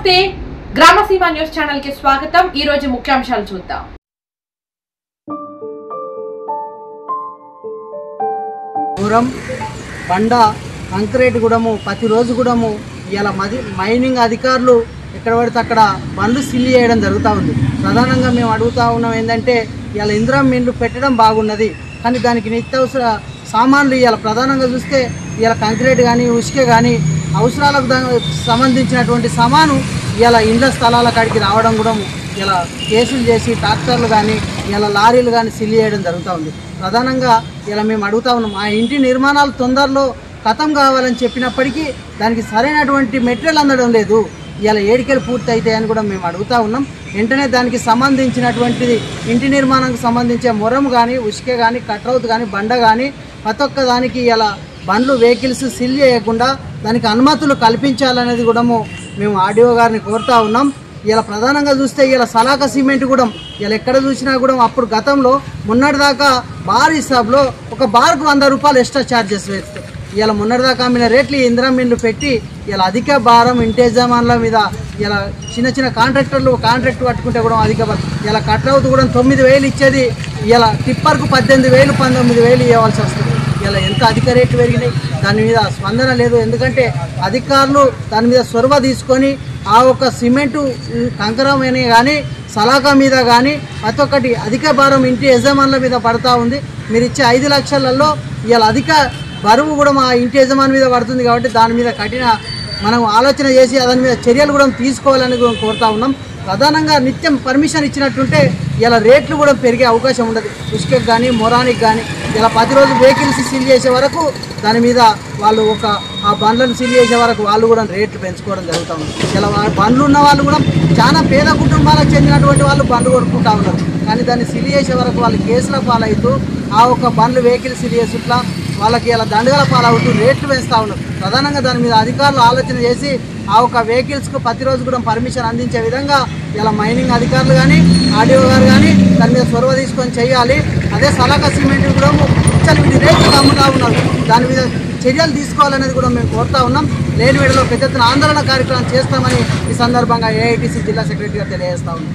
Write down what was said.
నమస్తే గ్రామసీమ news channel కి స్వాగతం। ఈ రోజు ముఖ్యాంశాలు చూద్దాం। పూరం బండ కంక్రీట్ గుడము ప్రతిరోజు గుడము ఇలా మైనింగ్ అధికారులు ఎక్కడ పడితే అక్కడ బండ్లు సిల్లి చేయడం జరుగుతూ ఉంది। ప్రధానంగా మేము అడుగుతూ ఉన్నాం ఏంటంటే ఇలా ఇందిరా మిల్లు పెట్టడం బాగున్నది, కానీ దానికి నిత్యావసర సామాన్లు ఇలా ప్రధానంగా చూస్తే ఇలా కంక్రీట్ కానీ ఉసుకే కానీ అవసరాలకు సంబంధించినటువంటి సామాను ఇలా ఇండ్ల స్థలాల కాడికి రావడం కూడా ఇలా కేసులు చేసి ట్రాక్టర్లు కానీ ఇలా లారీలు కానీ సిల్లి చేయడం జరుగుతూ ఉంది। ప్రధానంగా ఇలా మేము అడుగుతా ఉన్నాం, ఆ ఇంటి నిర్మాణాలు తొందరలో ఖతం కావాలని చెప్పినప్పటికీ దానికి సరైనటువంటి మెటీరియల్ అందడం లేదు। ఇలా ఏడికెళ్ళి పూర్తి అవుతాయని కూడా మేము అడుగుతూ ఉన్నాం। వెంటనే దానికి సంబంధించినటువంటిది ఇంటి నిర్మాణానికి సంబంధించే మొరం కానీ ఉసుకే కానీ కట్రౌత్ కానీ బండ కానీ ప్రతి ఒక్క దానికి ఇలా బండ్లు వెహికల్స్ సిల్ చేయకుండా దానికి అనుమతులు కల్పించాలనేది కూడా మేము ఆర్డీఓ గారిని కోరుతూ ఉన్నాం। ఇలా ప్రధానంగా చూస్తే ఇలా సలాక సిమెంట్ కూడా ఇలా ఎక్కడ చూసినా కూడా అప్పుడు గతంలో మొన్నటిదాకా బార్ హిసాబ్లో ఒక బార్కు 100 రూపాయలు ఎక్స్ట్రా ఛార్జెస్ వేస్తారు। ఇలా మొన్నటిదాకా అమ్మిన రేట్లు ఇందిరా మిల్లు పెట్టి ఇలా అధిక భారం ఇంటి యజమానుల మీద ఇలా చిన్న కాంట్రాక్టర్లు కాంట్రాక్ట్ పట్టుకుంటే కూడా అధిక భారం ఇలా కట్రౌత్ కూడా 9,000 ఇచ్చేది ఇలా టిప్పర్కు 18,000 19,000 ఇవ్వాల్సి వస్తుంది। ఇలా ఎంత అధిక రేట్లు పెరిగినాయి, దాని మీద స్పందన లేదు। ఎందుకంటే అధికారులు దాని మీద చొరవ తీసుకొని ఆ ఒక సిమెంటు కంకరమైన కానీ సలాకా మీద కానీ ప్రతి ఒక్కటి అధిక భారం ఇంటి యజమానుల మీద పడుతూ ఉంది। మీరు ఇచ్చే 5 లక్షలలో ఇలా అధిక బరువు కూడా మా ఇంటి యజమాని మీద పడుతుంది, కాబట్టి దాని మీద కఠిన మనం ఆలోచన చేసి దాని మీద చర్యలు కూడా తీసుకోవాలని కూడా కోరుతా ఉన్నాం। ప్రధానంగా నిత్యం పర్మిషన్ ఇచ్చినట్టుంటే ఇలా రేట్లు కూడా పెరిగే అవకాశం ఉండదు। ఉసుకెకి కానీ మొరానికి కానీ ఇలా ప్రతిరోజు వెహికల్స్ సీల్ చేసే వరకు దాని మీద వాళ్ళు ఆ బండ్లను సీల్ చేసే వరకు వాళ్ళు కూడా రేట్లు పెంచుకోవడం జరుగుతూ ఉంది। ఇలా బండ్లు ఉన్న వాళ్ళు కూడా చాలా పేద కుటుంబాలకు చెందినటువంటి వాళ్ళు బండ్లు కొనుక్కుంటూ ఉన్నారు, కానీ దాన్ని సీల్ చేసే వరకు వాళ్ళు కేసుల పాలవుతూ ఆ ఒక బండ్లు వెహికల్ సీల్ చేసుట్లా వాళ్ళకి ఇలా దండగల పాలవుతూ రేట్లు పెంచుతూ ఉన్నారు। ప్రధానంగా దాని మీద అధికారులు ఆలోచన చేసి ఆ ఒక వెహికల్స్కు ప్రతిరోజు కూడా పర్మిషన్ అందించే విధంగా ఇలా మైనింగ్ అధికారులు కానీ ఆర్డీఓ గారు కానీ దాని మీద చొరవ తీసుకొని చేయాలి। అదే సలాకా సిమెంట్ కూడా విడి రేట్లు అమ్ముతూ ఉన్నారు, దాని మీద చర్యలు తీసుకోవాలనేది కూడా మేము కోరుతా ఉన్నాం। లేని వేళలో పెద్ద ఎత్తున ఆందోళన కార్యక్రమం చేస్తామని ఈ సందర్భంగా ఏఐటీసీ జిల్లా సెక్రటరీగా తెలియజేస్తా ఉన్నాం।